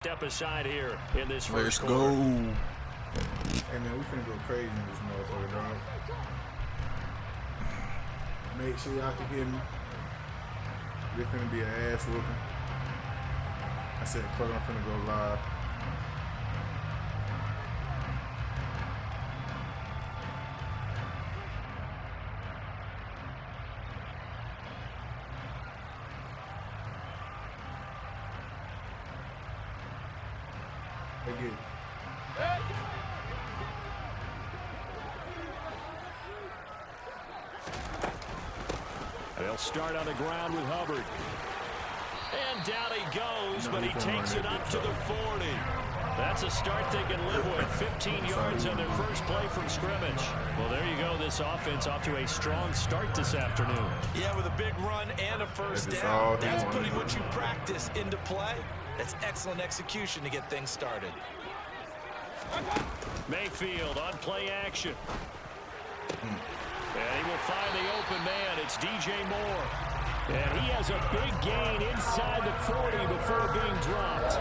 Step aside here in this first quarter. Let's go. Hey man, we finna go crazy in this motherfucker, dog. Make sure y'all can hear me. This finna be an ass whooping. I said, fuck, I'm finna go live. Again. They'll start on the ground with Hubbard. And down he goes, but he takes it up to the 40. That's a start they can live with. 15 yards on their first play from scrimmage. Well, there you go. This offense off to a strong start this afternoon. Yeah, with a big run and a first down. That's putting what you practice into play. That's excellent execution to get things started. Mayfield on play action. And he will find the open man. It's DJ Moore. And he has a big gain inside the 40 before being dropped.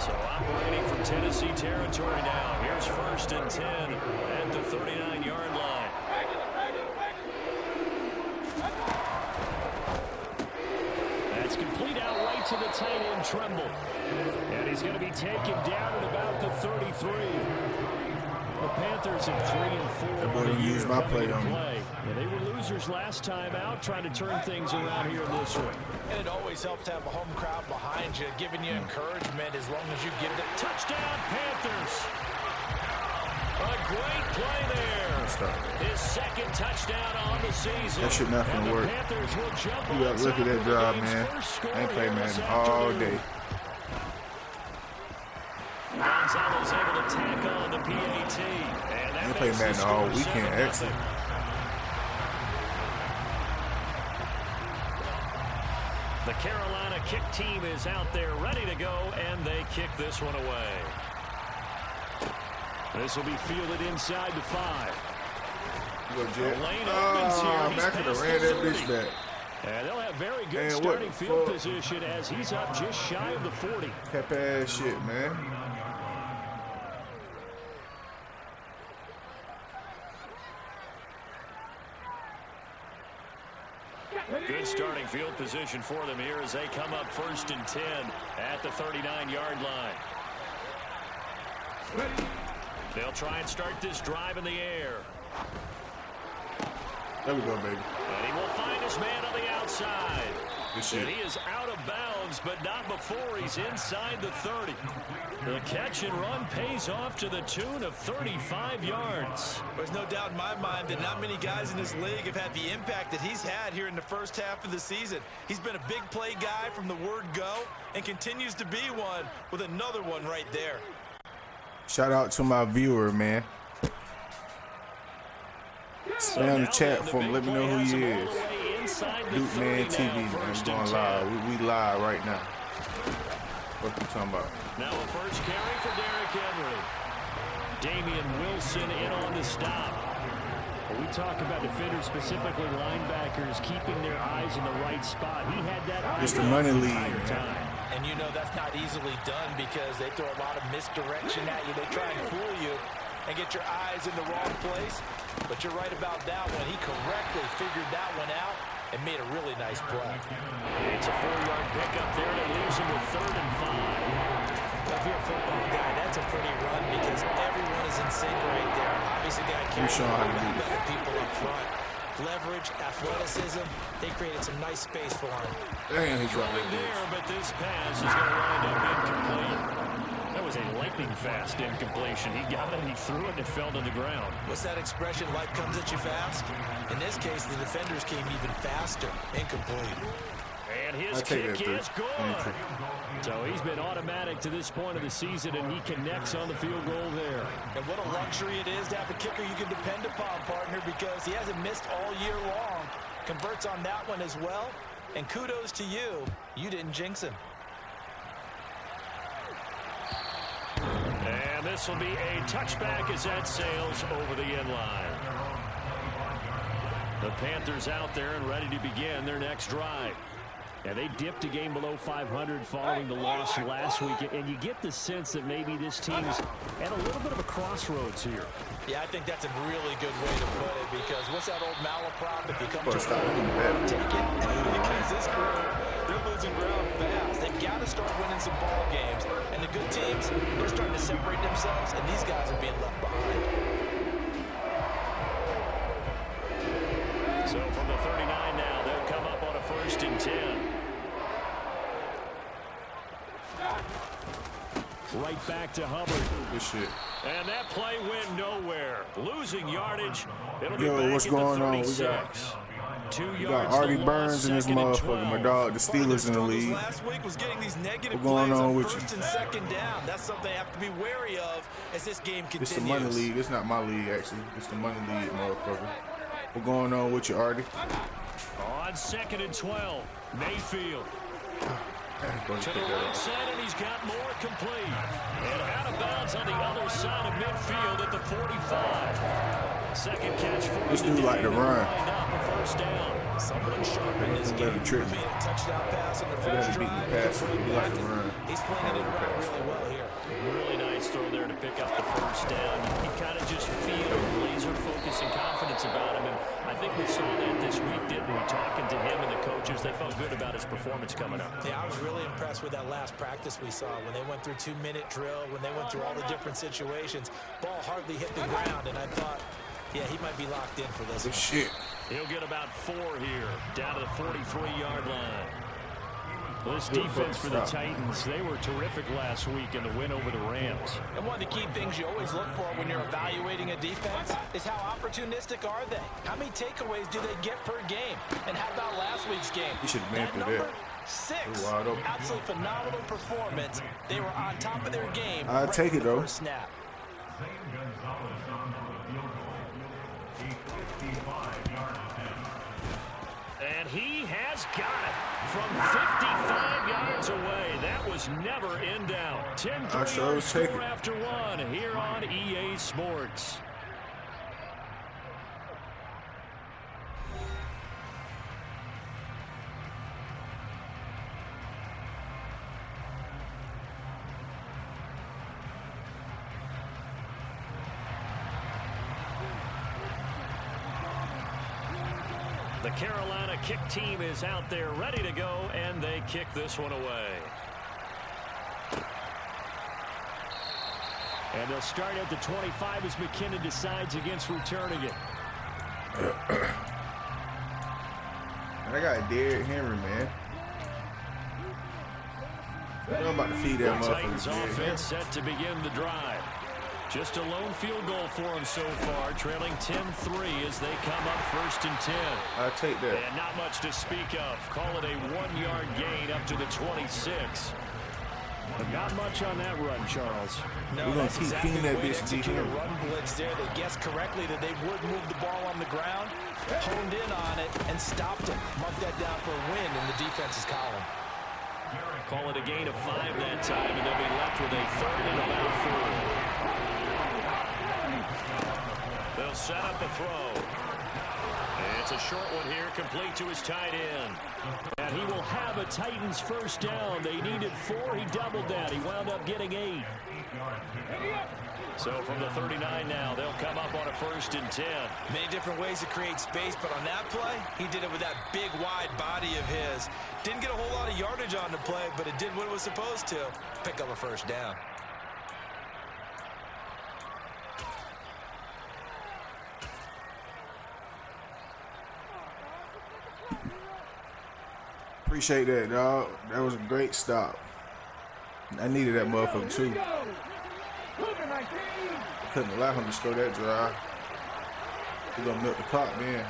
So operating from Tennessee territory now. Here's 1st and 10 at the 39-yard line. That's complete out right to the tight end, Tremble. And he's going to be taken down at about the 33. The Panthers in 3 and 4. That boy didn't use my play on me. Yeah, they were losers last time out, trying to turn things around here in this one. And it always helps to have a home crowd behind you, giving you encouragement as long as you give the touchdown, Panthers. A great play there. His second touchdown on the season. That shit not gonna work. You got to look at that drive, man. I ain't played Madden all day. Gonzalez able to tack on the PAT. And I ain't played Madden all weekend, actually. The Carolina kick team is out there ready to go, and they kick this one away. This will be fielded inside the 5. I could have ran that bitch back. And they'll have very good starting field position as he's up just shy of the 40. Cap ass shit, man. Good starting field position for them here as they come up 1st and 10 at the 39-yard line. They'll try and start this drive in the air. There we go, baby. And he will find his man on the outside. Good shit. And he is out of bounds, but not before he's inside the 30. The catch and run pays off to the tune of 35 yards. There's no doubt in my mind that not many guys in this league have had the impact that he's had here in the first half of the season. He's been a big play guy from the word go and continues to be one with another one right there. Shout out to my viewer, man. Stay on the chat for him. Let me know who he is. MADDEN23, man. I'm going live. We live right now. What you talking about? Now a first carry for Derrick Henry. Damian Wilson in on the stop. When we talk about defenders, specifically linebackers, keeping their eyes in the right spot. He had that eye it's the money lead, time. And you know that's not easily done because they throw a lot of misdirection at you. They try and fool you and get your eyes in the wrong place. But you're right about that one. He correctly figured that one out and made a really nice play. It's a 4-yard pickup there that leaves him with 3rd and 5. If you're a football guy, that's a pretty run because everyone is in sync right there. Obviously, guy carrying better people up front. Leverage, athleticism, they created some nice space for him. Damn, he's right there, but this pass is going to wind up incomplete. That was a lightning-fast incompletion. He got it, he threw it, and it fell to the ground. What's that expression, life comes at you fast? In this case, the defenders came even faster. Incomplete. And his kick is good. So he's been automatic to this point of the season, and he connects on the field goal there. And what a luxury it is to have a kicker you can depend upon, partner, because he hasn't missed all year long. Converts on that one as well. And kudos to you. You didn't jinx him. And this will be a touchback as that sails over the end line. The Panthers out there and ready to begin their next drive. And they dipped a game below 500 following the loss last week. And you get the sense that maybe this team's at a little bit of a crossroads here. Yeah, I think that's a really good way to put it, because what's that old malaprop? If you come to Stop a doing that. take it. Because this group, they're losing ground fast. They've got to start winning some ball games. And the good teams, they're starting to separate themselves, and these guys are being left behind. So from the 39 now, they'll come up on a 1st and 10. Right back to Hubbard. Good shit. And that play went nowhere. Losing yardage. It'll be Yo, back what's at the going on? 36. 2 We yards got Artie to Burns in this 2nd and motherfucker. My 12. dog, the Steelers in the league. Last week was getting these negative What's going plays on with first you? and second down. That's something they have to be wary of as this game continues. It's the money league. It's not my league, actually. It's the money league, motherfucker. What's going on with you, Artie? On 2nd and 12, Mayfield. Go To take the that right off. side, and he's got more complete. And out of bounds on the other side of midfield at the 45. Second catch for This dude like to run. A 1st down. Someone sharp in this Let him game. trick me. Made a touchdown pass on the He first had to beat drive. the pass. He like to run. He's flinging it around really well here. Really nice throw there to pick up the 1st down. You kind of just feel laser focus and confidence about him. And I think we saw that this week, didn't we? Talking to him and the coaches, they felt good about his performance coming up. Yeah, I was really impressed with that last practice we saw when they went through 2-minute drill, when they went through all the different situations. Ball hardly hit the ground, and I thought, yeah, he might be locked in for this. Good shit. He'll get about 4 here, down to the 43-yard line. Well, this defense for the Titans, they were terrific last week in the win over the Rams. And one of the key things you always look for when you're evaluating a defense is how opportunistic are they? How many takeaways do they get per game? And how about last week's game? He should have been through number that. 6. Wide open. Absolutely phenomenal performance. They were on top of their game. I'll right take from it, the though. first snap. And he has got it from 55 yards away. That was never in doubt. 10-3 score after 1 here on EA Sports. The Carolina kick team is out there ready to go, and they kick this one away. And they'll start at the 25 as McKinnon decides against returning it. I got Derrick Henry, man. I'm about to feed that The Titans motherfucker. offense set to begin the drive. Just a lone field goal for them so far, trailing 10-3 as they come up 1st and 10. I'll take that. And not much to speak of. Call it a 1-yard gain up to the 26. But not much on that run, Charles. No, We're going that's to keep exactly feeding the that way to bitch execute a deep. run blitz there. They guessed correctly that they would move the ball on the ground, honed in on it, and stopped him. Mark that down for a win in the defense's column. Call it a gain of 5 that time, and they'll be left with a 3rd and about 4. They'll set up a throw. It's a short one here, complete to his tight end. And he will have a Titans 1st down. They needed 4. He doubled that. He wound up getting 8. So from the 39 now, they'll come up on a 1st and 10. Many different ways to create space, but on that play, he did it with that big, wide body of his. Didn't get a whole lot of yardage on the play, but it did what it was supposed to. Pick up a 1st down. Appreciate that, dog. That was a great stop. I needed that motherfucker, too. Couldn't allow him to score that drive. He's going to milk the clock, man.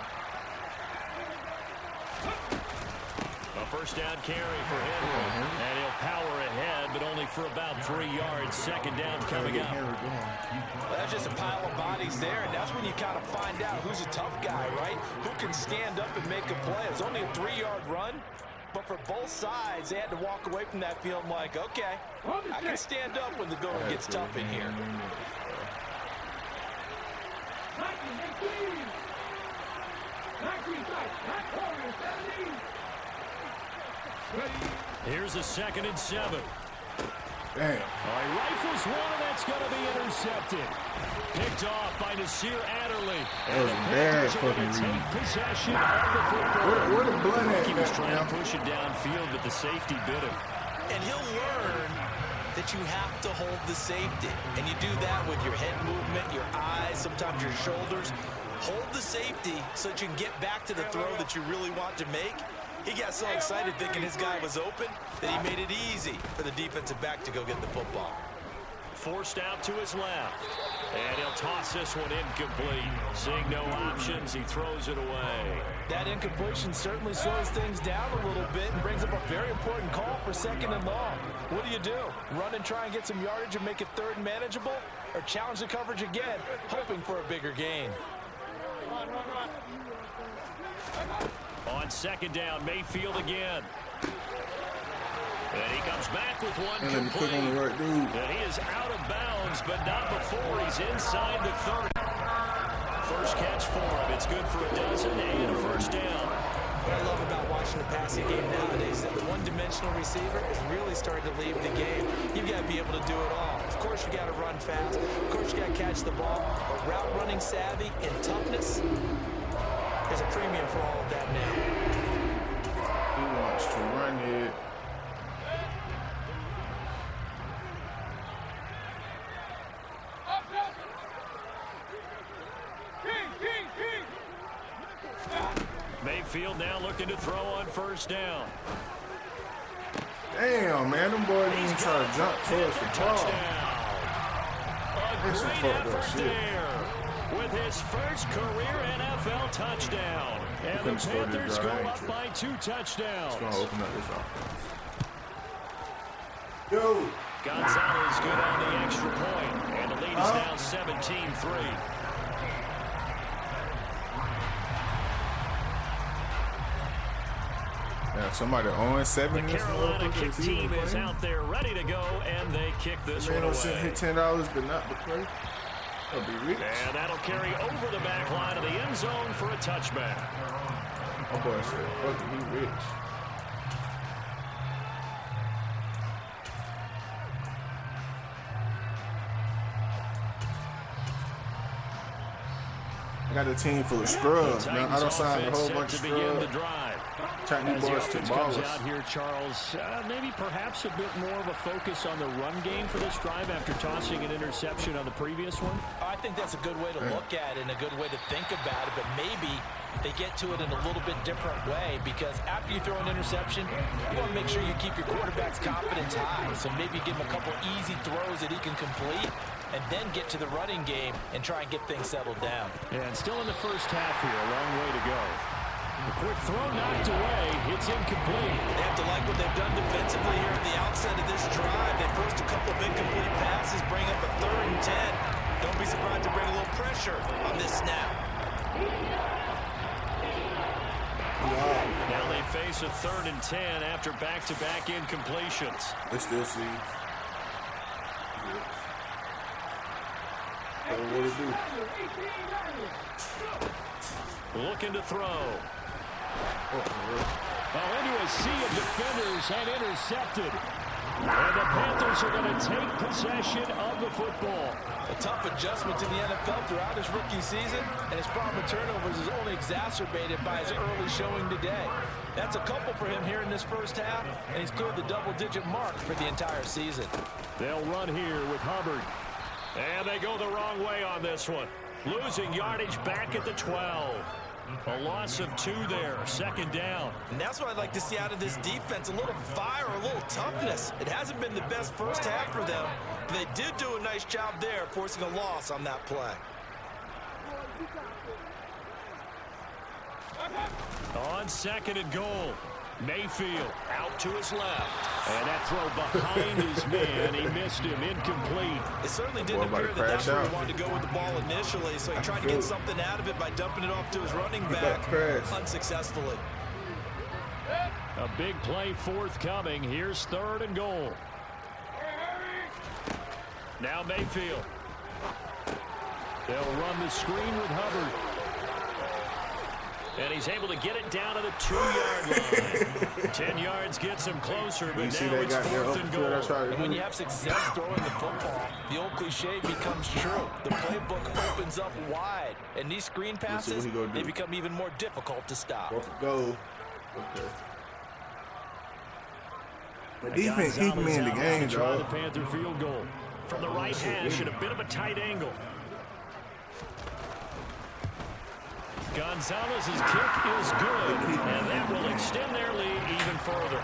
A 1st down carry for Henry. And he'll power ahead, but only for about 3 yards. 2nd down coming up. Well, that's just a pile of bodies there, and that's when you kind of find out who's a tough guy, right? Who can stand up and make a play. It was only a 3-yard run, but for both sides, they had to walk away from that field like, okay, I can stand up when the going gets tough in here. Here's a 2nd and 7. Damn. He rifles one, and that's going to be intercepted. Picked off by Nasir Adderley. That was a bad fucking take read. possession of the football. Where the blood at? He was trying to push it downfield, but the safety bit him. And he'll learn that you have to hold the safety. And you do that with your head movement, your eyes, sometimes your shoulders. Hold the safety so that you can get back to the throw that you really want to make. He got so excited thinking his guy was open that he made it easy for the defensive back to go get the football. Forced out to his left. And he'll toss this one incomplete. Seeing no options, he throws it away. That incompletion certainly slows things down a little bit and brings up a very important call for 2nd and long. What do? Run and try and get some yardage and make it 3rd and manageable? Or challenge the coverage again, hoping for a bigger gain? On 2nd down, Mayfield again. And he comes back with one complete. On the right dude. And he is out of bounds, but not before he's inside the 30. First catch for him. It's good for a dozen and a 1st down. What I love about watching the passing game nowadays is that the one-dimensional receiver is really starting to leave the game. You've got to be able to do it all. Of course, you got to run fast. Of course, you got to catch the ball. But route running savvy and toughness, there's a premium for all of that now. He wants to run it. Mayfield now looking to throw on 1st down. Damn, man, them boys even try to jump towards the ball. That's some fucked up shit. There with his first career NFL touchdown. And the Panthers go up by 2 touchdowns. It's going to open up this offense. Yo. Gonzalez good on the extra point. And the lead is now 17-3. Yeah, somebody on 7. The Carolina kick team is out there ready to go, and they kick this one away. Hit $10 but not the play. That'll be rich. And that'll carry over the back line of the end zone for a touchback. My boy said, fuck it, he rich. I got a team full of scrubs, man. I don't sign a whole bunch of scrubs. Chinese boys to comes out here, Charles, maybe perhaps a bit more of a focus on the run game for this drive after tossing an interception on the previous one? I think that's a good way to look at it and a good way to think about it, but maybe they get to it in a little bit different way, because after you throw an interception, you want to make sure you keep your quarterback's confidence high. So maybe give him a couple easy throws that he can complete, and then get to the running game and try and get things settled down. And still in the first half here, a long way to go. The quick throw knocked away. It's incomplete. They have to like what they've done defensively here at the outset of this drive. They forced a couple of incomplete passes, bring up a 3rd and 10. Don't be surprised to bring a little pressure on this snap. Now they face a 3rd and 10 after back-to-back incompletions. They still see. What do they do? Looking to throw. Into a sea of defenders and intercepted. And the Panthers are going to take possession of the football. A tough adjustment to the NFL throughout his rookie season, and his problem with turnovers is only exacerbated by his early showing today. That's a couple for him here in this first half, and he's cleared the double-digit mark for the entire season. They'll run here with Hubbard. And they go the wrong way on this one. Losing yardage back at the 12. A loss of 2 there, 2nd down. And that's what I'd like to see out of this defense, a little fire, a little toughness. It hasn't been the best first half for them, but they did do a nice job there, forcing a loss on that play. On 2nd and goal, Mayfield out to his left. And that throw behind his man, he missed him, incomplete. It certainly didn't appear that that's where he wanted to go with the ball initially, so he tried to get something out of it by dumping it off to his running back unsuccessfully. A big play forthcoming. Here's 3rd and goal. Now Mayfield. They'll run the screen with Hubbard. And he's able to get it down to the 2-yard line. 10 yards gets him closer, but now it's 4th and goal. And when you have success throwing the football, the old cliche becomes true. The playbook opens up wide, and these screen passes, they become even more difficult to stop. Go. Okay. The defense keep me in the game, try the Panther field goal from the right hash at a bit of a tight angle. Gonzalez's kick is good, and that will extend their lead even further.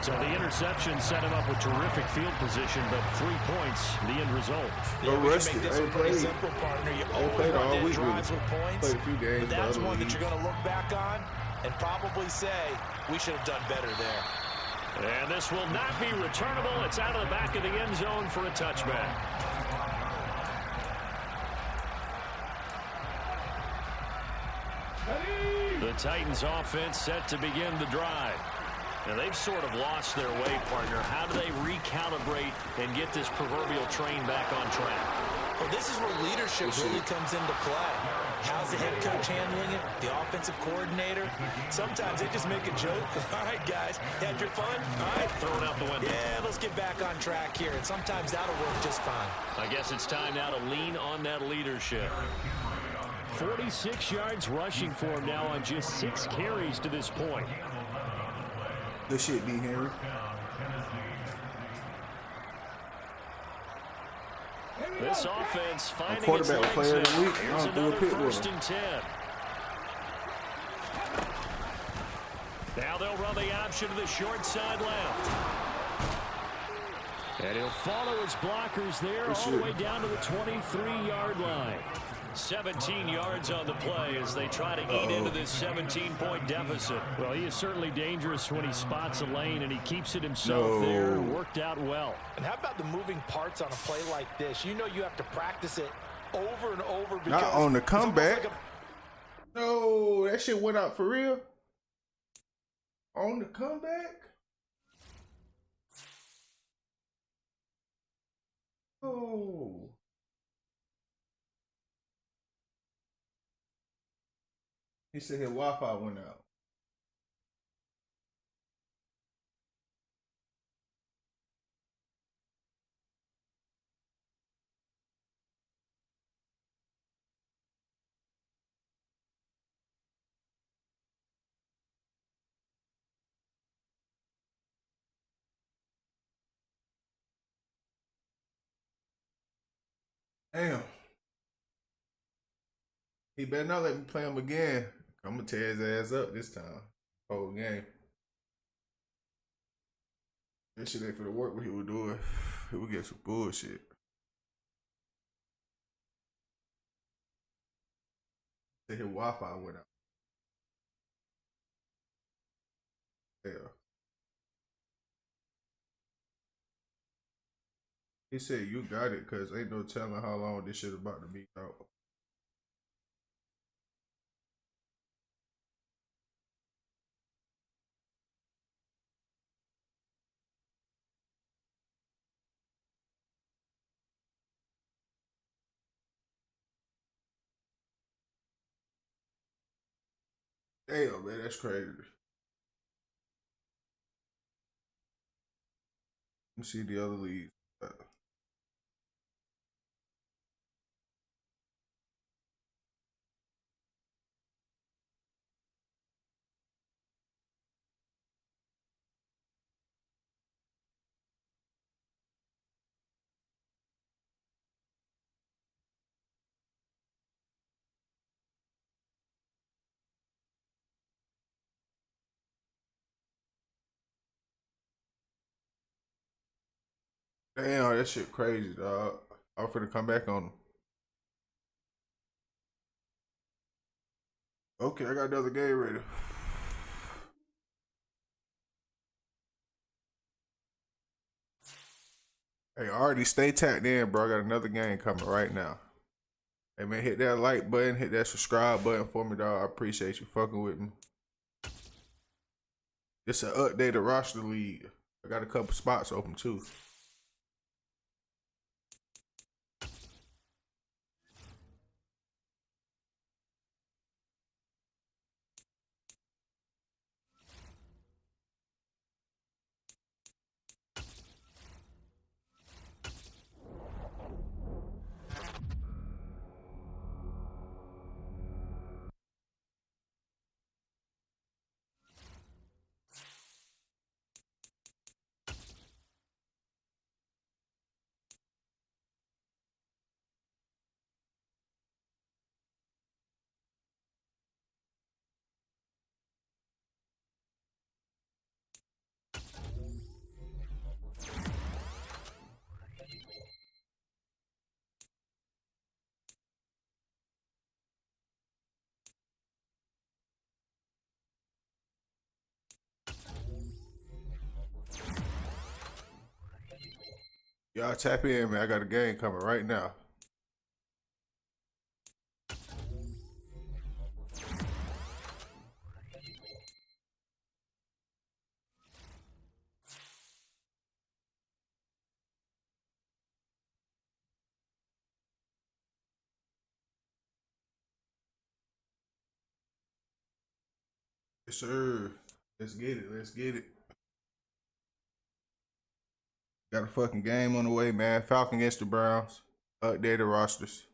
So the interception set him up with terrific field position, but 3 points, the end result. Go rest it. This pretty simple, partner. You always want to drives with points, but that's one that you're going to look back on and probably say, we should have done better there. And this will not be returnable. It's out of the back of the end zone for a touchback. The Titans offense set to begin the drive. Now they've sort of lost their way, partner. How do they recalibrate and get this proverbial train back on track? Well, this is where leadership really comes into play. How's the head coach handling it? The offensive coordinator? Sometimes they just make a joke. All right, guys, had your fun? All right, throw it out the window. Yeah, let's get back on track here. And sometimes that'll work just fine. I guess it's time now to lean on that leadership. 46 yards rushing for him now on just 6 carries to this point. Good shit, D. Henry. This offense finding quarterback its player of the week. Here's another 1st and 10. Now they'll run the option to the short side left. And he'll follow his blockers there all the way down to the 23-yard line. 17 yards on the play as they try to eat into this 17-point deficit. Well, he is certainly dangerous when he spots a lane, and he keeps it himself there. Worked out well. And how about the moving parts on a play like this? You know you have to practice it over and over. Because not on the comeback. No, that shit went out for real. On the comeback? Oh. He said his Wi-Fi went out. Damn. He better not let me play him again. I'm gonna tear his ass up this time. Whole game. This shit ain't for the work what he was doing. He would get some bullshit. Say his Wi-Fi went out. Yeah. He said you got it, cause ain't no telling how long this shit about to be out. Damn, man, that's crazy. Let me see the other leagues. Damn, that shit crazy, dog. I'm finna come back on them. Okay, I got another game ready. Hey, already stay tapped in, bro. I got another game coming right now. Hey, man, hit that like button, hit that subscribe button for me, dog. I appreciate you fucking with me. It's an updated roster league. I got a couple spots open, too. Y'all tap in, man. I got a game coming right now. Yes, sir. Let's get it. Let's get it. Got a fucking game on the way, man. Falcon against the Browns. Updated rosters.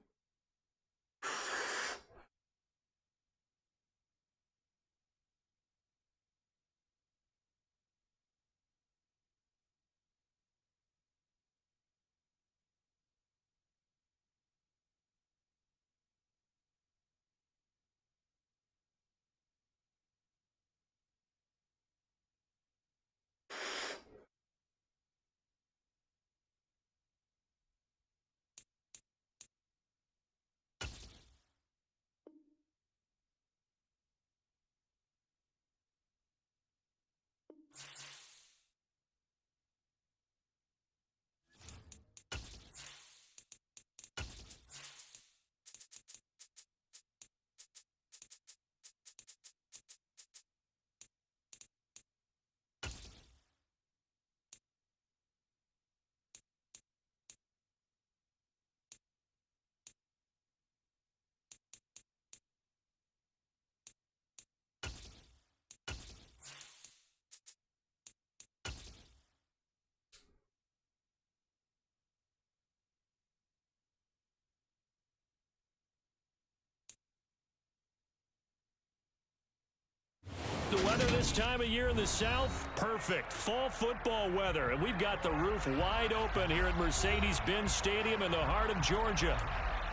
The weather this time of year in the South, perfect. Fall football weather, and we've got the roof wide open here at Mercedes-Benz Stadium in the heart of Georgia.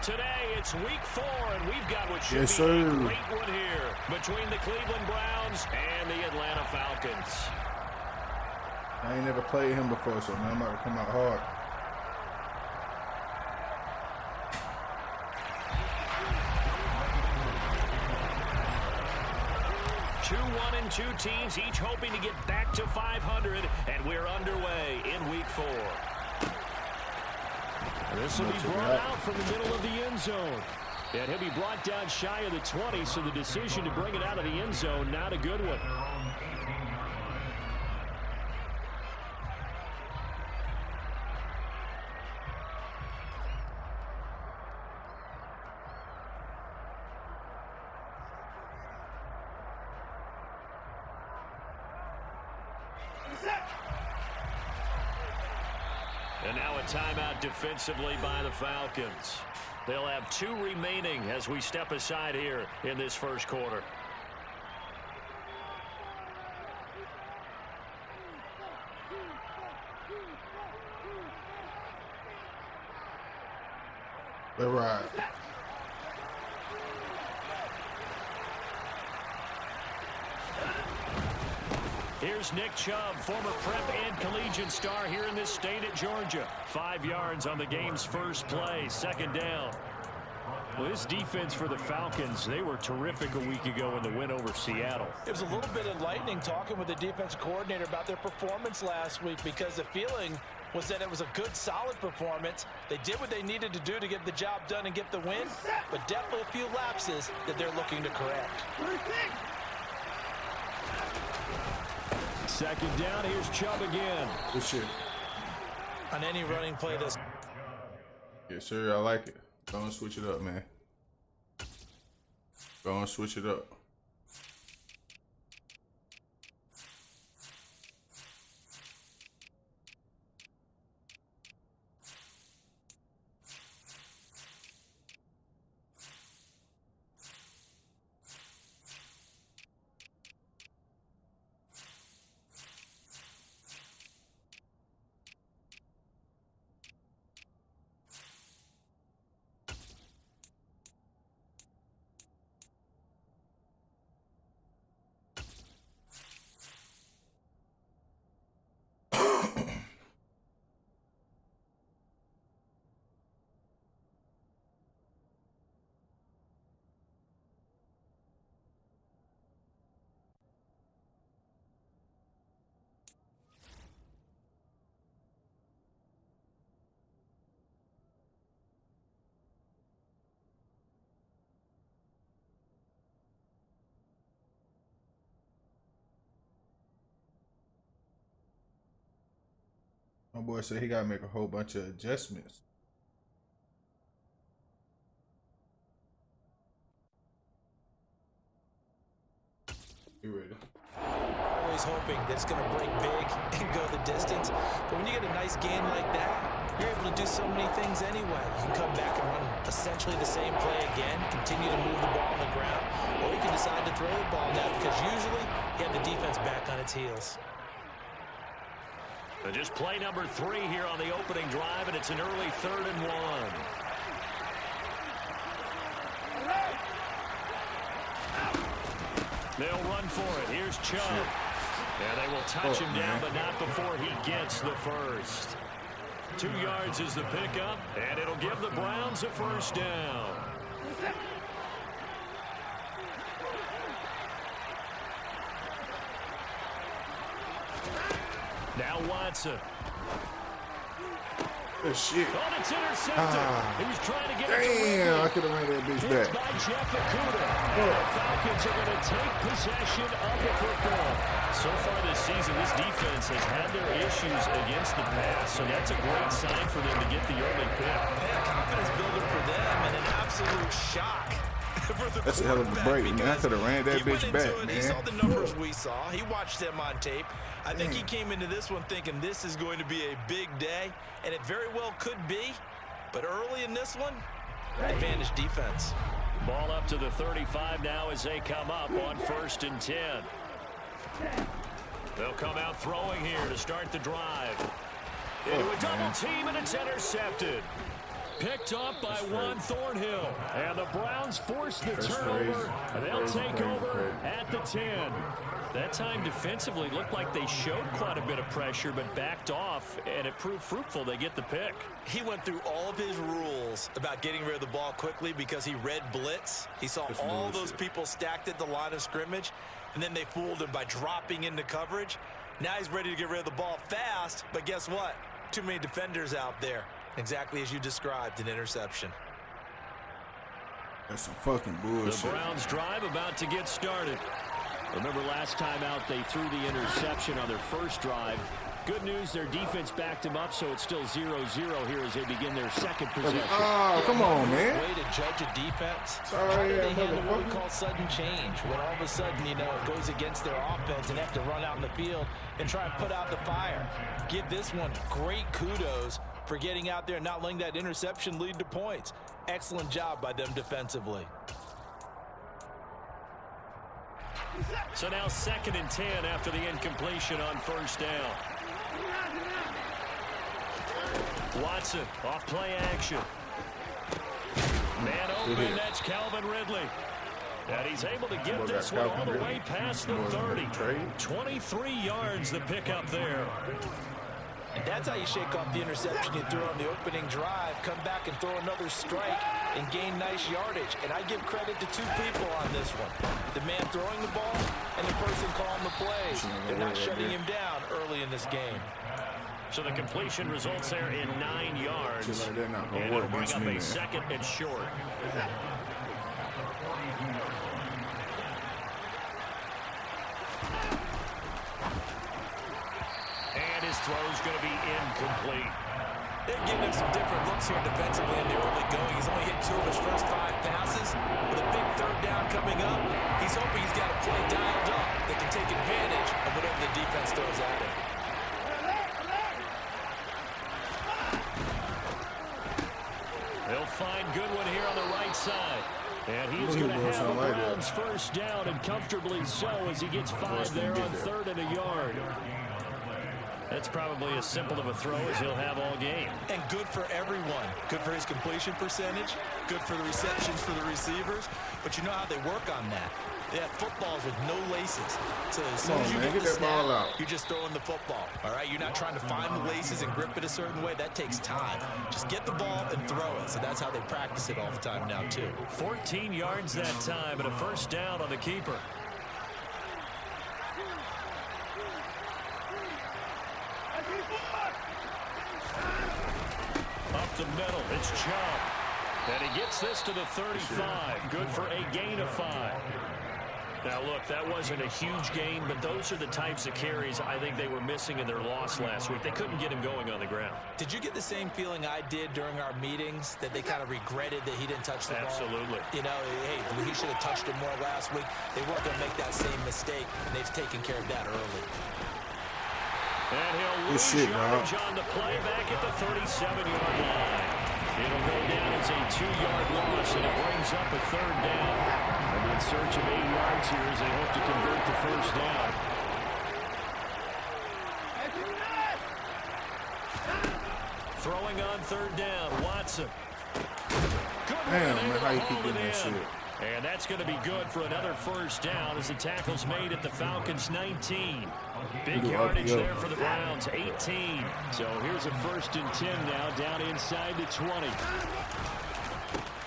Today, it's week 4, and we've got what should be a great one here between the Cleveland Browns and the Atlanta Falcons. I ain't never played him before, so man, I'm about to come out hard. 2-1-2 teams, each hoping to get back to 500, and we're underway in week 4. This will be brought out from the middle of the end zone. And he'll be brought down shy of the 20, so the decision to bring it out of the end zone, not a good one. And now a timeout defensively by the Falcons. They'll have 2 remaining as we step aside here in this first quarter. All right. Here's Nick Chubb, former prep and collegiate star here in this state at Georgia. 5 yards on the game's first play, second down. Well, this defense for the Falcons, they were terrific a week ago in the win over Seattle. It was a little bit enlightening talking with the defense coordinator about their performance last week, because the feeling was that it was a good, solid performance. They did what they needed to do to get the job done and get the win, but definitely a few lapses that they're looking to correct. Second down, here's Chubb again. Good shit. On any running play this. Yes, sir. I like it. Go and switch it up, man. Go and switch it up. My boy said he gotta make a whole bunch of adjustments. You ready? Always hoping that it's going to break big and go the distance. But when you get a nice game like that, you're able to do so many things anyway. You can come back and run essentially the same play again, continue to move the ball on the ground, or you can decide to throw the ball now because usually you have the defense back on its heels. But just play number 3 here on the opening drive, and it's an early 3rd and 1. They'll run for it. Here's Chubb. And they will touch him down, but not before he gets the first. 2 yards is the pickup, and it'll give the Browns a first down. Now Watson. Oh, shit. Oh, it's intercepted. He was trying to get it to Damn, I could have ran that bitch back. by Jeff Okudah. The Falcons are going to take possession of the football. So far this season, this defense has had their issues against the pass, so that's a great sign for them to get the early pick. Man, confidence builder for them and an absolute shock. That's a hell of a break, man. I could have ran that bitch back, man. He saw the numbers we saw. He watched them on tape. I think he came into this one thinking this is going to be a big day, and it very well could be. But early in this one, advantage defense. Ball up to the 35 now as they come up on 1st and 10. They'll come out throwing here to start the drive. Into a double team, and it's intercepted. Picked up by Juan Thornhill. And the Browns force the turnover. And they'll take over at the 10. That time defensively looked like they showed quite a bit of pressure but backed off, and it proved fruitful. They get the pick. He went through all of his rules about getting rid of the ball quickly because he read blitz. He saw all those people stacked at the line of scrimmage, and then they fooled him by dropping into coverage. Now he's ready to get rid of the ball fast, but guess what? Too many defenders out there. Exactly as you described, an interception. That's some fucking bullshit. The Browns drive about to get started. Remember last time out they threw the interception on their first drive. Good news, their defense backed him up, so it's still 0-0 here as they begin their second possession. Oh, come on, man. Way to judge a defense. Sorry, They handle what we call sudden change. When all of a sudden, you know, it goes against their offense and they have to run out in the field and try and put out the fire. Give this one great kudos for getting out there and not letting that interception lead to points. Excellent job by them defensively. So now 2nd and 10 after the incompletion on 1st down. Watson off play action. Man open, that's Calvin Ridley. And he's able to get this one all the way past the 30. 23 yards the pickup there. And that's how you shake off the interception you threw on the opening drive, come back and throw another strike and gain nice yardage. And I give credit to 2 people on this one. The man throwing the ball and the person calling the plays. They're not shutting him down early in this game. So the completion results there in 9 yards. Like not gonna and work it'll bring against up me, a 2nd and short. And his throw's going to be incomplete. They're giving him some different looks here defensively in the early going. He's only hit 2 of his first 5 passes. With a big 3rd down coming up, he's hoping he's got a play dialed up that can take advantage of whatever the defense throws at him. They'll find Goodwin here on the right side. And he's going to have the Browns first down, and comfortably so as he gets 5 there on 3rd and a yard. That's probably as simple of a throw as he'll have all game. And good for everyone. Good for his completion percentage. Good for the receptions for the receivers. But you know how they work on that. They have footballs with no laces. So as soon as you get the snap, you're just throwing the football. All right? You're not trying to find the laces and grip it a certain way. That takes time. Just get the ball and throw it. So that's how they practice it all the time now, too. 14 yards that time and a first down on the keeper. Up the middle, it's Chubb. And he gets this to the 35. Good for a gain of 5. Now, look, that wasn't a huge gain, but those are the types of carries I think they were missing in their loss last week. They couldn't get him going on the ground. Did you get the same feeling I did during our meetings, that they kind of regretted that he didn't touch the ball? Absolutely. You know, hey, he should have touched it more last week. They weren't going to make that same mistake, and they've taken care of that early. And he'll lose yardage on the play back at the 37-yard line. It'll go down as a 2-yard loss, and it brings up a 3rd down. And in search of 8 yards here as they hope to convert the 1st down. Throwing on 3rd down, Watson. Damn, man, how you keep getting that shit? And that's going to be good for another 1st down as the tackle's made at the Falcons' 19. Big yardage there for the Browns, 18. So here's a 1st and 10 now, down inside the 20.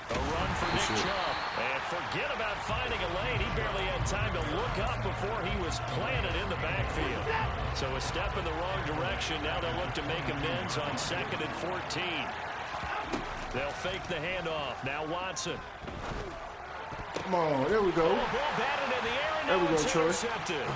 A run for Nick Chubb. And forget about finding a lane. He barely had time to look up before he was planted in the backfield. So a step in the wrong direction. Now they'll look to make amends on 2nd and 14. They'll fake the handoff. Now Watson. Come on, there we go. Ball batted in the air, and there we go, Troy. Intercepted.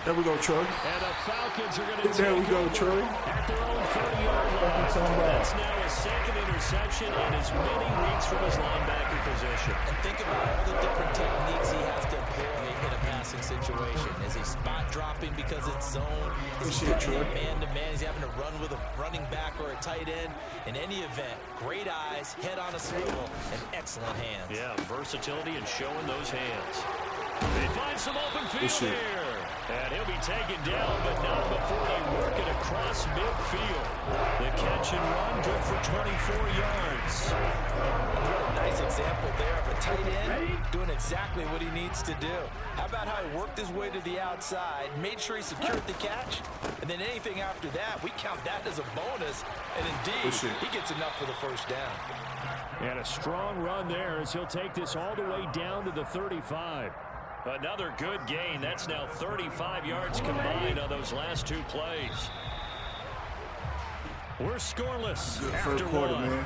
There we go, Troy. And the Falcons are going to there we go, Troy. At their own 30-yard line. That's now a 2nd interception and as many reads from his linebacker position. And think about all the different techniques he has to employ in a passing situation. Is he spot dropping because it's zone? Is he putting man-to-man? Is he having to run with a running back or a tight end? In any event, great eyes, head on a swivel, and excellent hands. Yeah, versatility and showing those hands. They find some open field here. And he'll be taken down, but not before they work it across midfield. The catch and run, good for 24 yards. Nice example there of a tight end doing exactly what he needs to do. How about how he worked his way to the outside, made sure he secured the catch, and then anything after that, we count that as a bonus. And indeed, he gets enough for the 1st down. And a strong run there as he'll take this all the way down to the 35. Another good gain. That's now 35 yards combined on those last 2 plays. We're scoreless after 1. Man.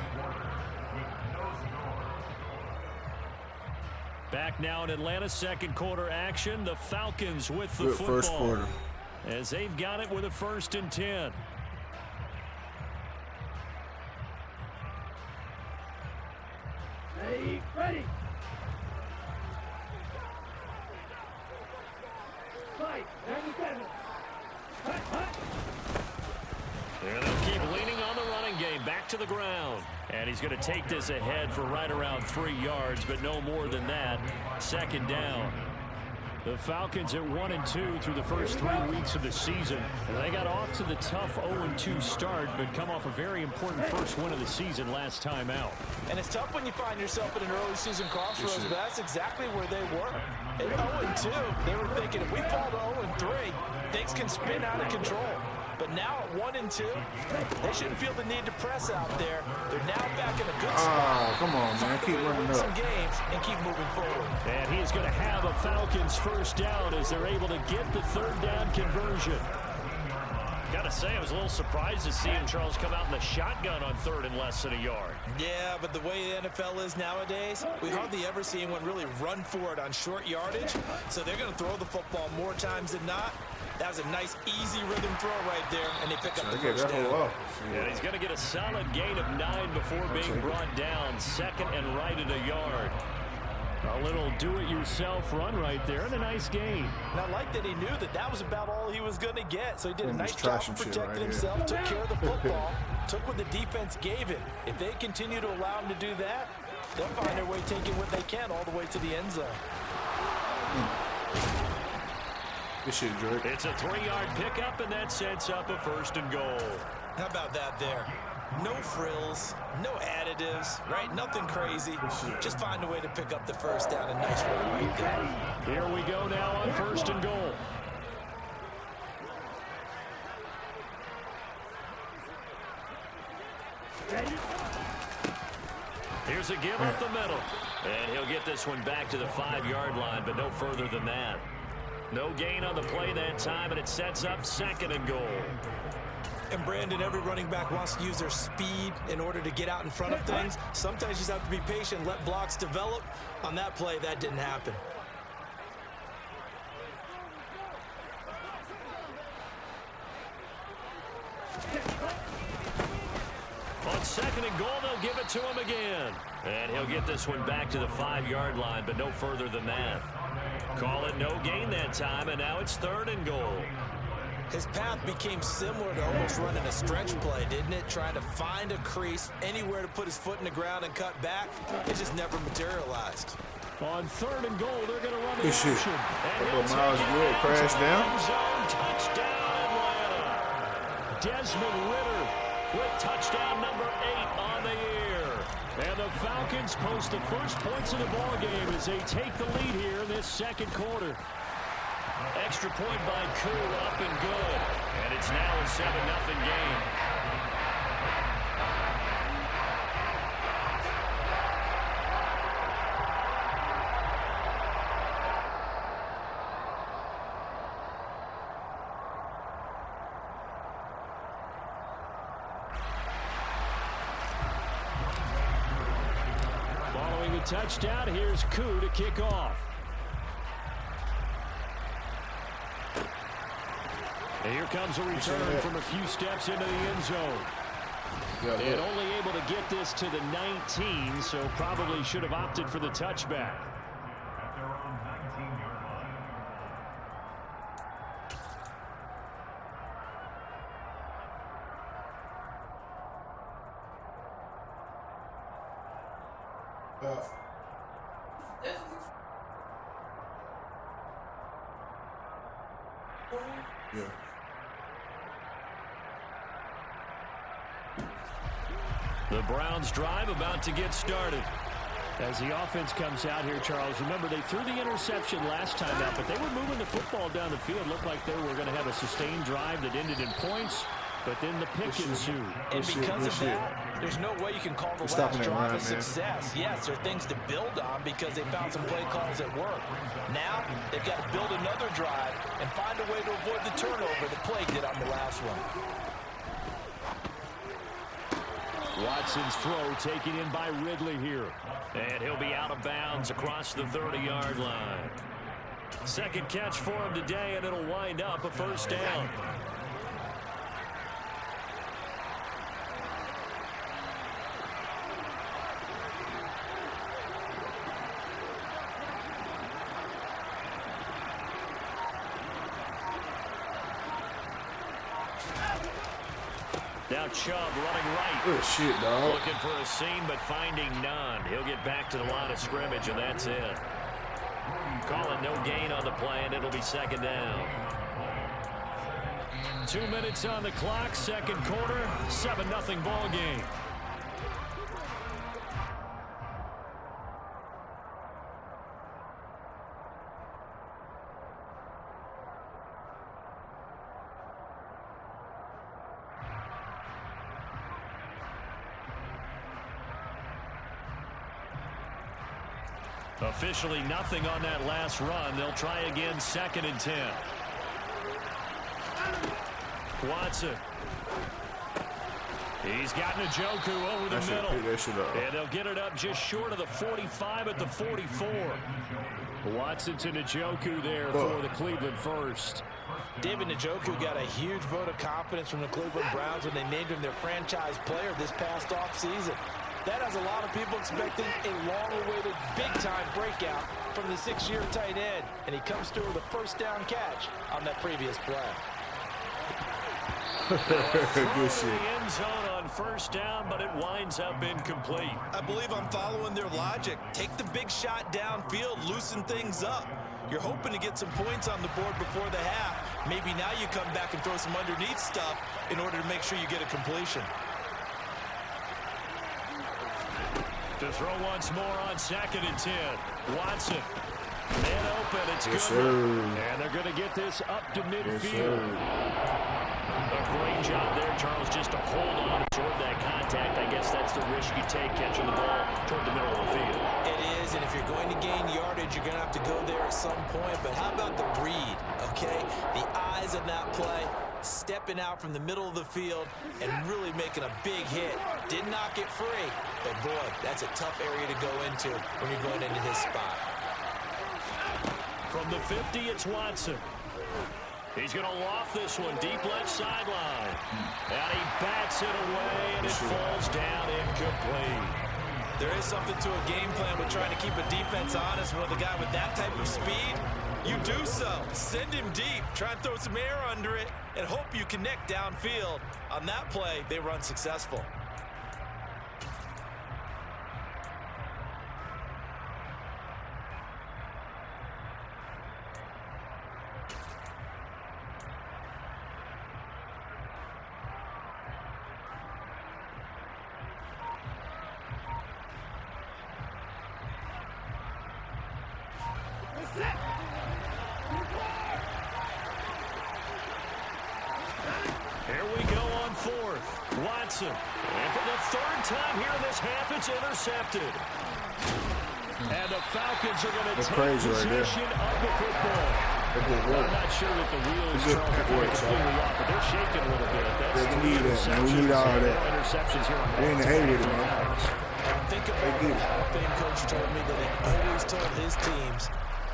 Back now in Atlanta, 2nd quarter action. The Falcons with the football. 1st quarter. As they've got it with a 1st and 10. Hey, ready. And they'll keep leaning on the running game. Back to the ground. And he's going to take this ahead for right around 3 yards, but no more than that. 2nd down. The Falcons at 1-2 through the first 3 weeks of the season. And they got off to the tough 0-2 start, but come off a very important first win of the season last time out. And it's tough when you find yourself in an early season crossroads, but that's exactly where they were. At 0-2, they were thinking if we fall to 0-3, things can spin out of control. But now at 1-2, they shouldn't feel the need to press out there. They're now back in a good spot. Come on, man. Keep running up. Some games and keep moving forward. And he is going to have a Falcons 1st down as they're able to get the 3rd down conversion. Got to say, I was a little surprised to see him, Charles, come out in the shotgun on 3rd and less than a yard. Yeah, but the way the NFL is nowadays, we hardly ever see anyone really run for it on short yardage. So they're going to throw the football more times than not. That was a nice, easy rhythm throw right there, and they pick up the 1st down. And he's going to get a solid gain of 9 before being brought down. 2nd and right at a yard. A little do-it-yourself run right there, and a nice gain. And I like that he knew that that was about all he was going to get. So he did a nice job protecting himself, took care of the football, took what the defense gave him. If they continue to allow him to do that, they'll find their way taking what they can all the way to the end zone. Good shit, Drake. It's a 3-yard pickup, and that sets up a 1st and goal. How about that there? No frills, no additives, right? Nothing crazy. Just find a way to pick up the 1st down. A nice run right there. Here we go now on 1st and goal. Here's a give up the middle. And he'll get this one back to the 5-yard line, but no further than that. No gain on the play that time, and it sets up 2nd and goal. And Brandon, every running back wants to use their speed in order to get out in front of things. Sometimes you just have to be patient, let blocks develop. On that play, that didn't happen. On 2nd and goal, they'll give it to him again. And he'll get this one back to the 5-yard line, but no further than that. Call it no gain that time, and now it's 3rd and goal. His path became similar to almost running a stretch play, didn't it? Trying to find a crease, anywhere to put his foot in the ground and cut back. It just never materialized. On 3rd and goal, they're going to run the Good shit. option. And That little Miles Wood crash down. Touchdown, Atlanta. Desmond Ridder with touchdown number 8 on the year. And the Falcons post the first points of the ball game as they take the lead here in this 2nd quarter. Extra point by Koo, up and good. And it's now a 7-0 game. Following the touchdown, here's Koo to kick off. And here comes a return from a few steps into the end zone. And only able to get this to the 19, so probably should have opted for the touchback. Yeah. The Browns drive about to get started. As the offense comes out here, Charles, remember they threw the interception last time out, but they were moving the football down the field. Looked like they were going to have a sustained drive that ended in points, but then the pick ensued. And because of that, there's no way you can call the last drive a success. Yes, there are things to build on because they found some play calls that work. Now, they've got to build another drive and find a way to avoid the turnover the play did on the last one. Watson's throw taken in by Ridley here. And he'll be out of bounds across the 30-yard line. 2nd catch for him today, and it'll wind up a 1st down. Now Chubb running right. Good shit, dog. Looking for a seam, but finding none. He'll get back to the line of scrimmage, and that's it. Calling no gain on the play, and it'll be 2nd down. 2 minutes on the clock, 2nd quarter, 7-0 ball game. Officially nothing on that last run. They'll try again, 2nd and 10. Watson. He's got Njoku over the middle. And they'll get it up just short of the 45 at the 44. Watson to Njoku there for the Cleveland first. David Njoku got a huge vote of confidence from the Cleveland Browns when they named him their franchise player this past offseason. That has a lot of people expecting a long-awaited, big-time breakout from the 6-year tight end, and he comes through with a 1st down catch on that previous play. Good shit. The end zone on 1st down, but it winds up incomplete. I believe I'm following their logic. Take the big shot downfield, loosen things up. You're hoping to get some points on the board before the half. Maybe now you come back and throw some underneath stuff in order to make sure you get a completion. To throw once more on 2nd and 10. Watson. And open. It's good. Sir. And they're going to get this up to midfield. A great job there, Charles, just to hold on, absorb that contact. I guess that's the risk you take catching the ball toward the middle of the field. It is, and if you're going to gain yardage, you're going to have to go there at some point. But how about the read, okay? The eyes of that play, stepping out from the middle of the field and really making a big hit. Did not get free, but boy, that's a tough area to go into when you're going into his spot. From the 50, it's Watson. He's going to loft this one deep left sideline. And he bats it away, and it falls down incomplete. There is something to a game plan with trying to keep a defense honest. With a guy with that type of speed, you do so. Send him deep, try and throw some air under it, and hope you connect downfield. On that play, they were unsuccessful. Here we go on fourth. Watson. And for the third time here in this half, it's intercepted. And the Falcons are going to take possession of the football. I'm not sure that the wheels are completely off, but they're shaking a little bit. That's we need that, man. We need all that. Interceptions here on we ain't hated it, man. Think about the Alabama coach told me that he always told his teams,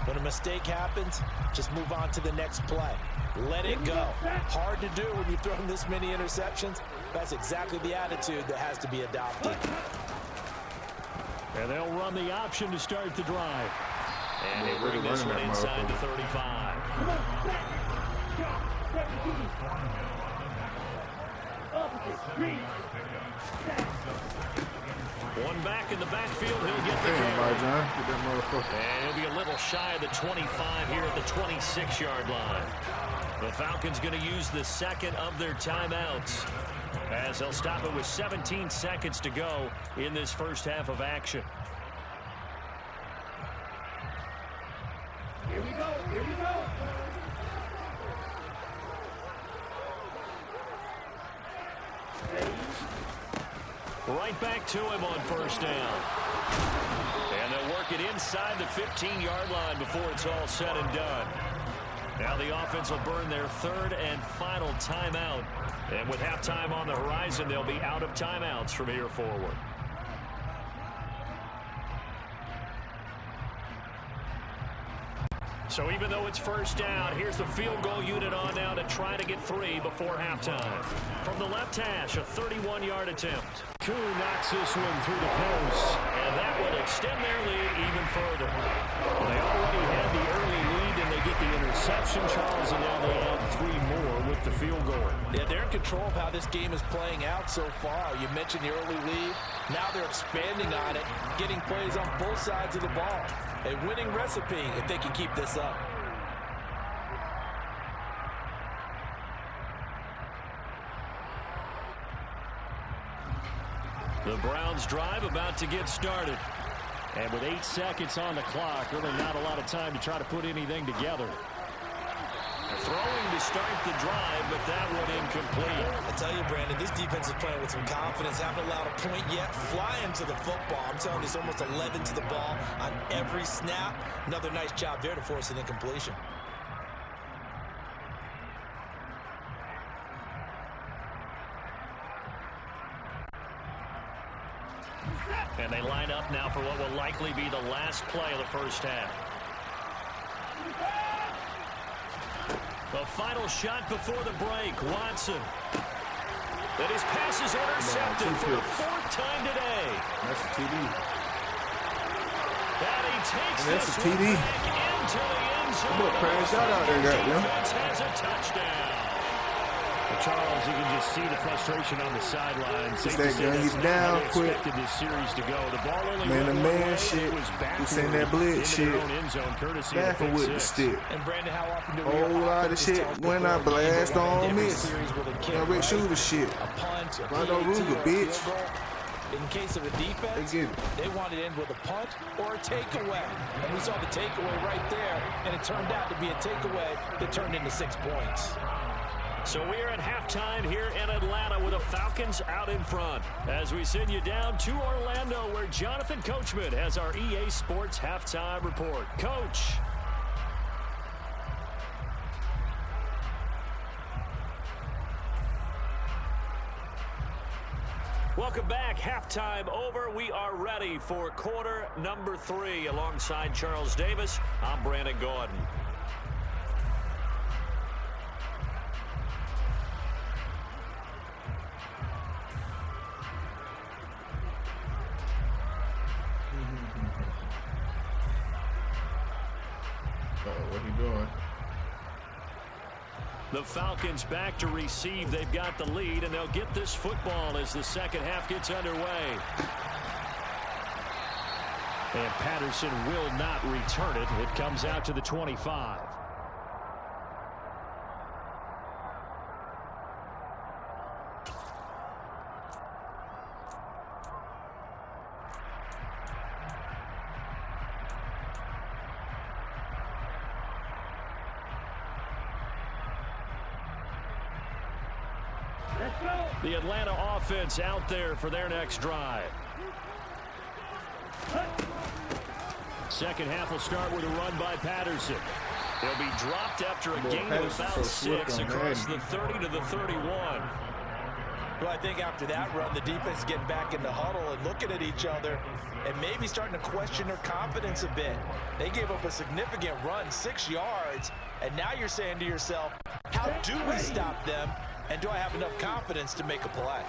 when a mistake happens, just move on to the next play. Let it go. Hard to do when you've thrown this many interceptions. That's exactly the attitude that has to be adopted. And they'll run the option to start the drive. And they bring this one inside the 35. One back in the backfield. He'll get the carry. And he'll be a little shy of the 25 here at the 26-yard line. The Falcons going to use the second of their timeouts as they'll stop it with 17 seconds to go in this first half of action. Here we go. Here we go. Right back to him on first down. And they'll work it inside the 15-yard line before it's all said and done. Now the offense will burn their third and final timeout. And with halftime on the horizon, they'll be out of timeouts from here forward. So even though it's first down, here's the field goal unit on now to try to get 3 before halftime. From the left hash, a 31-yard attempt. Koo knocks this one through the post, and that will extend their lead even further. They already had the early lead, and they get the interception, Charles, and now they add 3 more with the field goal. Yeah, they're in control of how this game is playing out so far. You mentioned the early lead. Now they're expanding on it, getting plays on both sides of the ball. A winning recipe if they can keep this up. The Browns drive about to get started. And with 8 seconds on the clock, really not a lot of time to try to put anything together. Throwing to start the drive, but that one incomplete. I tell you, Brandon, this defense is playing with some confidence. Haven't allowed a point yet. Flying to the football. I'm telling you, it's almost 11 to the ball on every snap. Another nice job there to force an incompletion. And they line up now for what will likely be the last play of the first half. The final shot before the break. Watson. And his pass is intercepted for the 4th time today. That's a TD. And he takes That's this a TD. one back into the end zone. I'm gonna crash out there, goddamn. Defense has a touchdown. Charles, you can just see the frustration on the sidelines. It's that gun you down quick. This series to go. The ball only man shit. We seen that blitz shit. Backing with the stick. And Brandon, how often do we Whole lot of shit when I blast on miss. That Rick Shooter shit. A punt, a Right on PAT, Ruger, or a bitch. field goal? In case of a defense, they wanted to end with a punt or a takeaway. And we saw the takeaway right there, and it turned out to be a takeaway that turned into 6 points. So we're at halftime here in Atlanta with the Falcons out in front. As we send you down to Orlando, where Jonathan Coachman has our EA Sports halftime report. Coach. Welcome back. Halftime over. We are ready for quarter number 3. Alongside Charles Davis, I'm Brandon Gordon. What are you doing? The Falcons back to receive. They've got the lead, and they'll get this football as the second half gets underway. And Patterson will not return it. It comes out to the 25. The Atlanta offense out there for their next drive. Second half will start with a run by Patterson. He'll be dropped after a gain of about 6 across the 30 to the 31. Well, I think after that run, the defense is getting back in the huddle and looking at each other and maybe starting to question their confidence a bit. They gave up a significant run, 6 yards, and now you're saying to yourself, how do we stop them? And do I have enough confidence to make a play?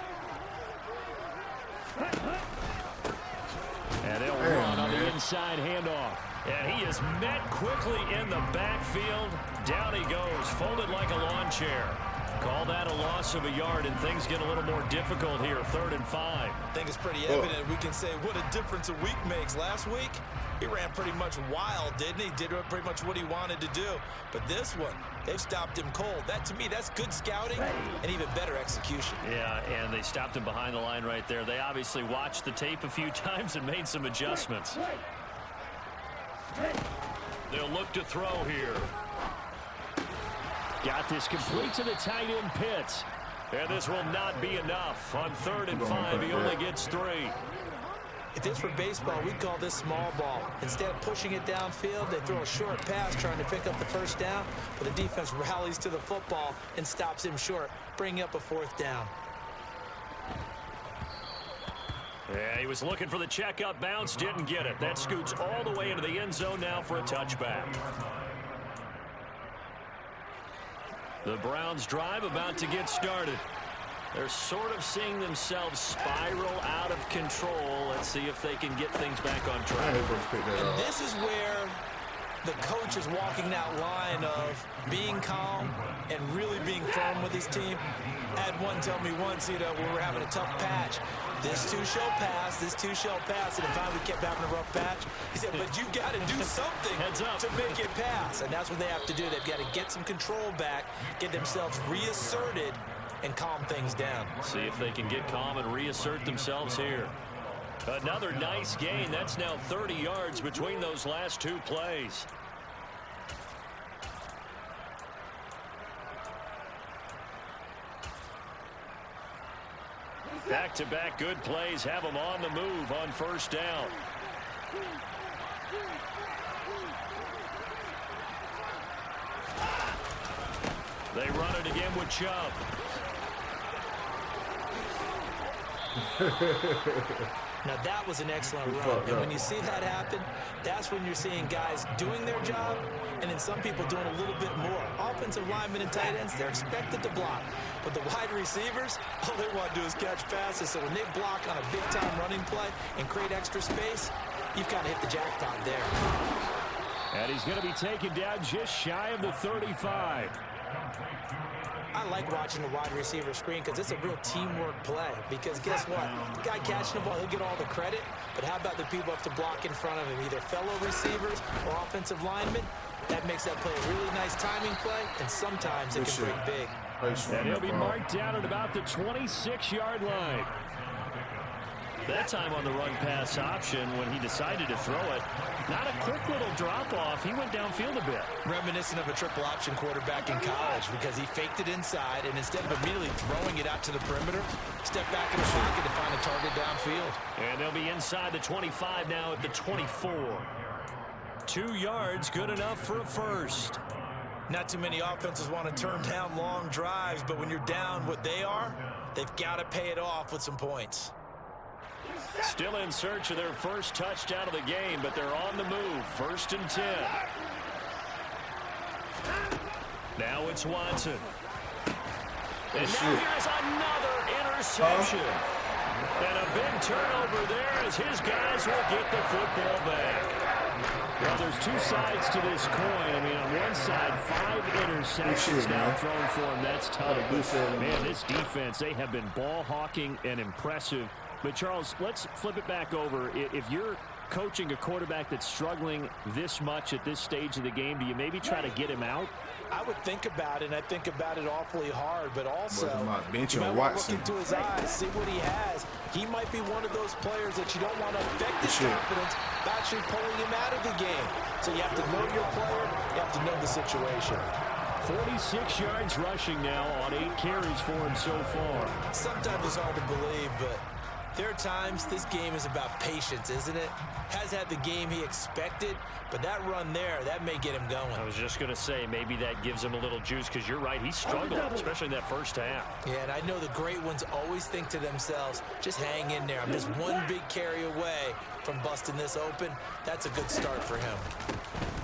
And they'll run on the inside handoff. And he is met quickly in the backfield. Down he goes, folded like a lawn chair. Call that a loss of a yard, and things get a little more difficult here, 3rd and 5. I think it's pretty evident. We can say what a difference a week makes. Last week, he ran pretty much wild, didn't he? Did pretty much what he wanted to do. But this one, they've stopped him cold. That, to me, that's good scouting and even better execution. Yeah, and they stopped him behind the line right there. They obviously watched the tape a few times and made some adjustments. They'll look to throw here. Got this complete to the tight end Pitts. And this will not be enough. On 3rd and 5, he only gets 3. If this were baseball, we'd call this small ball. Instead of pushing it downfield, they throw a short pass trying to pick up the first down, but the defense rallies to the football and stops him short, bringing up a 4th down. Yeah, he was looking for the checkup bounce, didn't get it. That scoots all the way into the end zone now for a touchback. The Browns drive about to get started. They're sort of seeing themselves spiral out of control. Let's see if they can get things back on track. And this is where the coach is walking that line of being calm and really being firm with his team. I had one tell me once, when we were having a tough patch, this too shall pass, this too shall pass, and finally we kept having a rough patch. He said, but you got to do something to make it pass, and that's what they have to do. They've got to get some control back, get themselves reasserted, and calm things down. See if they can get calm and reassert themselves here. Another nice gain. That's now 30 yards between those last 2 plays. Back-to-back good plays have them on the move on 1st down. They run it again with Chubb. Now that was an excellent run, and when you see that happen, that's when you're seeing guys doing their job, and then some people doing a little bit more. Offensive linemen and tight ends, they're expected to block, but the wide receivers, all they want to do is catch passes. So when they block on a big-time running play and create extra space, you've kind of hit the jackpot there. And he's going to be taken down just shy of the 35. I like watching the wide receiver screen because it's a real teamwork play. Because guess what? The guy catching the ball, he'll get all the credit. But how about the people up to block in front of him, either fellow receivers or offensive linemen? That makes that play a really nice timing play, and sometimes it can break big. And he'll be marked down at about the 26-yard line. That time on the run pass option when he decided to throw it. Not a quick little drop off. He went downfield a bit. Reminiscent of a triple option quarterback in college because he faked it inside and instead of immediately throwing it out to the perimeter, stepped back in the pocket to find a target downfield. And they'll be inside the 25 now at the 24. 2 yards, good enough for a first. Not too many offenses want to turn down long drives, but when you're down what they are, they've got to pay it off with some points. Still in search of their first touchdown of the game, but they're on the move. 1st and 10. Now it's Watson. And now here's another interception. And a big turnover there as his guys will get the football back. Well, there's 2 sides to this coin. I mean, on one side, 5 interceptions now thrown for him. That's tough. Man, this defense, they have been ball hawking and impressive. But, Charles, let's flip it back over. If you're coaching a quarterback that's struggling this much at this stage of the game, do you maybe try to get him out? I would think about it, and I think about it awfully hard, but also you might look into his eyes, see what he has. He might be one of those players that you don't want to affect his confidence by actually pulling him out of the game. So you have to know your player, you have to know the situation. 46 yards rushing now on 8 carries for him so far. Sometimes it's hard to believe, but there are times this game is about patience, isn't it? Has had the game he expected, but that run there, that may get him going. I was just going to say, maybe that gives him a little juice because you're right, he struggled, especially in that first half. Yeah, and I know the great ones always think to themselves, just hang in there. I'm just one big carry away from busting this open. That's a good start for him.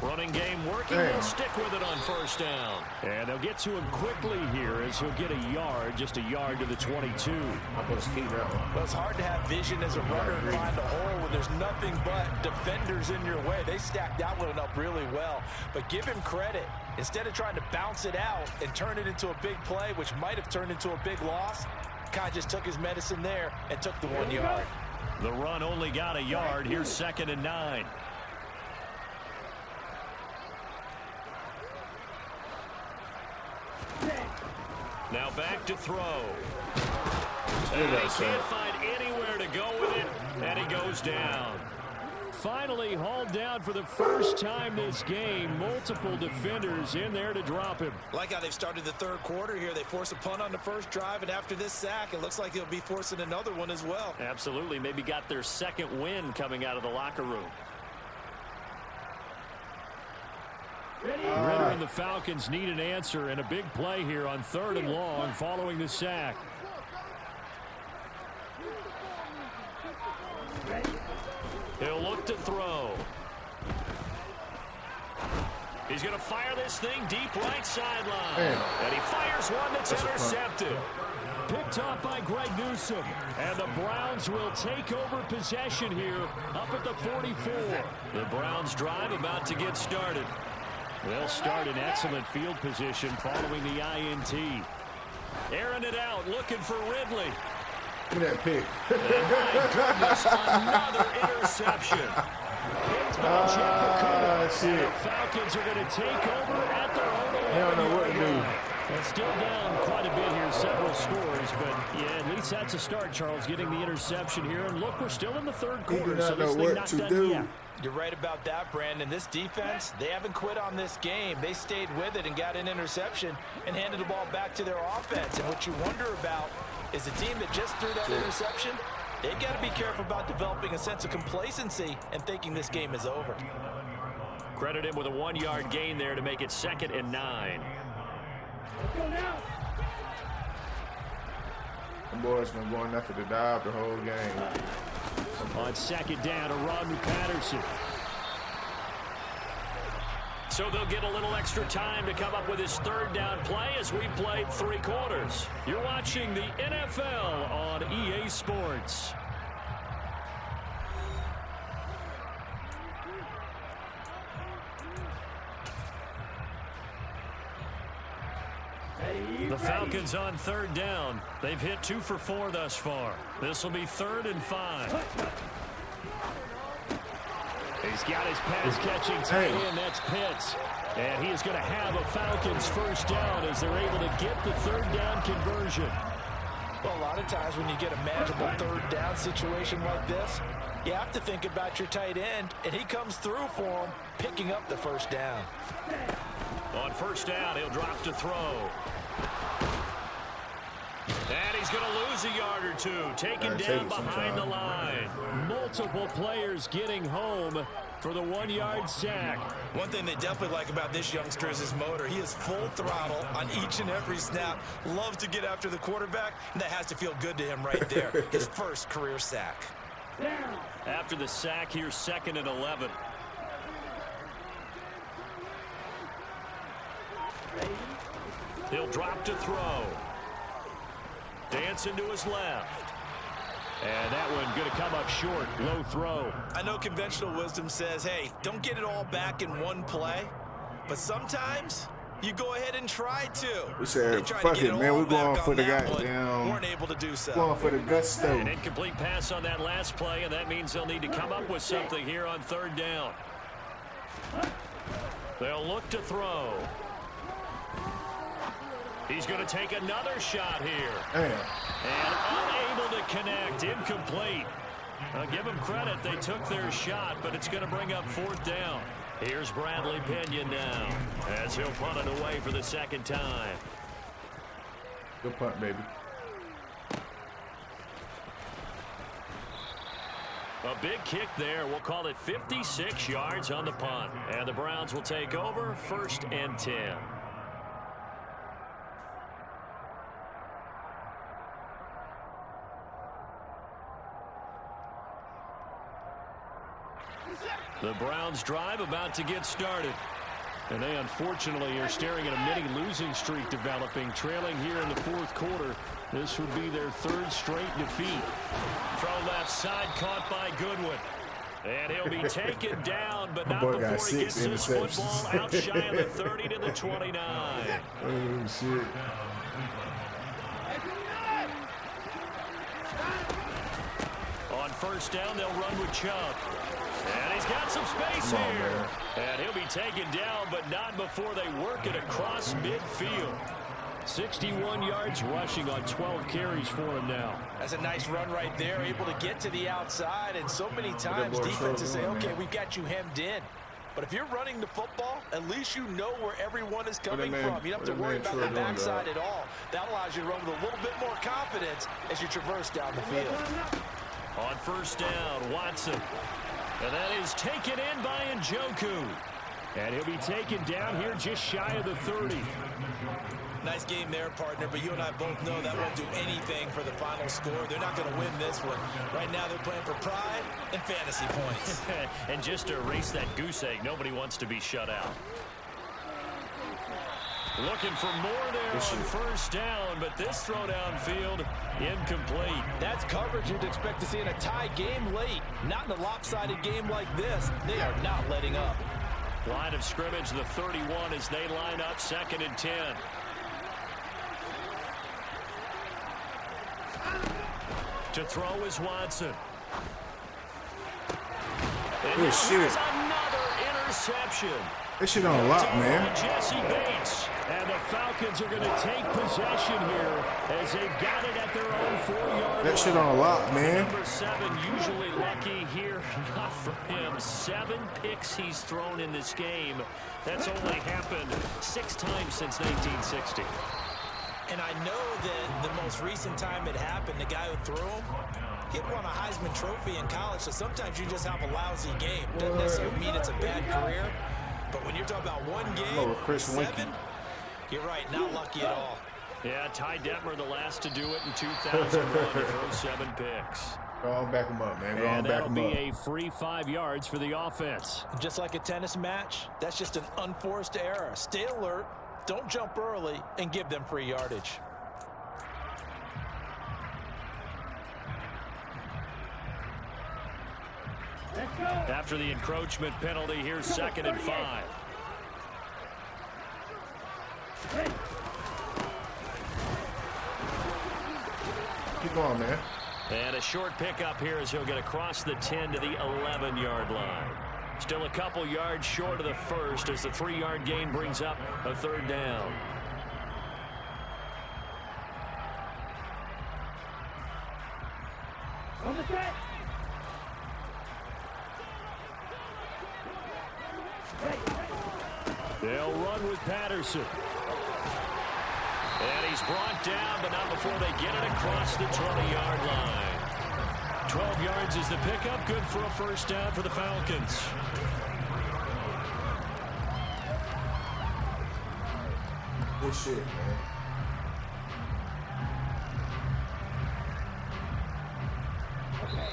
Running game working. They'll stick with it on 1st down. And they'll get to him quickly here as he'll get a yard, just a yard to the 22. Well, it's hard to have vision as a runner and find a hole when there's nothing but defenders in your way. They stacked that one up really well. But give him credit. Instead of trying to bounce it out and turn it into a big play, which might have turned into a big loss, Kai just took his medicine there and took the 1 yard. The run only got a yard. Here's 2nd and 9. Now back to throw. And he can't find anywhere to go with it, and he goes down. Finally hauled down for the first time this game. Multiple defenders in there to drop him. Like how they've started the 3rd quarter here. They force a punt on the first drive, and after this sack, it looks like they'll be forcing another one as well. Absolutely. Maybe got their 2nd win coming out of the locker room. Ritter and the Falcons need an answer, and a big play here on 3rd and long following the sack. He'll look to throw. He's going to fire this thing deep right sideline. And he fires one that's intercepted. Picked off by Greg Newsome. And the Browns will take over possession here up at the 44. The Browns drive about to get started. They'll start in excellent field position following the INT. Airing it out, looking for Ridley. Look at that pick. My goodness, another interception. Picked by Jeff shit. The Falcons are going to take over at their own 11. They don't know what to do. It's still down quite a bit here, several scores, but yeah, at least that's a start, Charles, getting the interception here. And look, we're still in the 3rd quarter, so this thing not done yet. You're right about that, Brandon. This defense, they haven't quit on this game. They stayed with it and got an interception and handed the ball back to their offense. And what you wonder about is the team that just threw that interception, they've got to be careful about developing a sense of complacency and thinking this game is over. Credit him with a 1-yard gain there to make it 2nd and 9. The boys been going after the dive the whole game. On 2nd down to Rodney Patterson. So they'll get a little extra time to come up with his 3rd down play as we played 3 quarters. You're watching the NFL on EA Sports. The Falcons on 3rd down. They've hit 2 for 4 thus far. This will be 3rd and 5. He's got his pass-catching tight end. That's Pitts. And he is going to have a Falcons 1st down as they're able to get the 3rd down conversion. Well, a lot lot of times when you get a manageable third down situation like this, you have to think about your tight end, and he comes through for him, picking up the first down. On first down, he'll drop to throw. And he's going to lose a yard or two, taken down behind the line. Multiple players getting home for the 1-yard sack. One thing they definitely like about this youngster is his motor. He is full throttle on each and every snap. Loves to get after the quarterback, and that has to feel good to him right there. His first career sack. After the sack, here's 2nd and 11. He'll drop to throw. Dancing to his left. And that one going to come up short. Low throw. I know conventional wisdom says, hey, don't get it all back in one play. But sometimes you go ahead and try to. We said, fuck it, man. We're going for the goddamn. Weren't able to do so. Going for the gusto. An incomplete pass on that last play, and that means they'll need to come up with something here on 3rd down. They'll look to throw. He's going to take another shot here. Damn. And unable to connect. Incomplete. I'll give them credit. They took their shot, but it's going to bring up 4th down. Here's Bradley Pinion now as he'll punt it away for the 2nd time. Good punt, baby. A big kick there. We'll call it 56 yards on the punt. And the Browns will take over 1st and 10. The Browns drive about to get started. And they unfortunately are staring at a mini losing streak developing, trailing here in the 4th quarter. This would be their 3rd straight defeat. Throw left side caught by Goodwin. And he'll be taken down, but not before he gets this football out shy of the 30 to the 29. Oh, shit. On first down, they'll run with Chubb. And he's got some space here. And he'll be taken down, but not before they work it across midfield. 61 yards rushing on 12 carries for him now. That's a nice run right there, able to get to the outside. And so many times defenses say, okay, we've got you hemmed in. But if you're running the football, at least you know where everyone is coming from. You don't have to worry about the backside at all. That allows you to run with a little bit more confidence as you traverse down the field. On first down, Watson. And that is taken in by Njoku. And he'll be taken down here just shy of the 30. Nice game there, partner, but you and I both know that won't do anything for the final score. They're not going to win this one. Right now they're playing for pride and fantasy points. And just to erase that goose egg, nobody wants to be shut out. Looking for more there on first down, but this throw downfield incomplete. That's coverage you'd expect to see in a tie game late. Not in a lopsided game like this. They are not letting up. Line of scrimmage, the 31 as they line up 2nd and 10. To throw is Watson. And shit. Another interception. This shit on lock, man. Jesse Bates. And the Falcons are going to take possession here as they've got it at their own 4-yard line. That shit on lock, man. Number 7 usually lucky here. Not for him. 7 picks he's thrown in this game. That's only happened 6 times since 1960. And I know that the most recent time it happened, the guy who threw him, he had won a Heisman Trophy in college, so sometimes you just have a lousy game. Doesn't necessarily mean it's a bad career, but when you're talking about one game, Chris 7, you're right, not lucky at all. Yeah, Ty Detmer, the last to do it in 2001, to throw 7 picks. Go on, back him up, man. Go on, and back that'll him up. be a free 5 yards for the offense. Just like a tennis match, that's just an unforced error. Stay alert. Don't jump early and give them free yardage. After the encroachment penalty, here's 2nd and 5. Keep going, man. And a short pickup here as he'll get across the 10 to the 11-yard line. Still a couple yards short of the first as the 3-yard gain brings up a 3rd down. They'll run with Patterson. And he's brought down, but not before they get it across the 20-yard line. 12 yards is the pickup. Good for a first down for the Falcons. Good shit, man.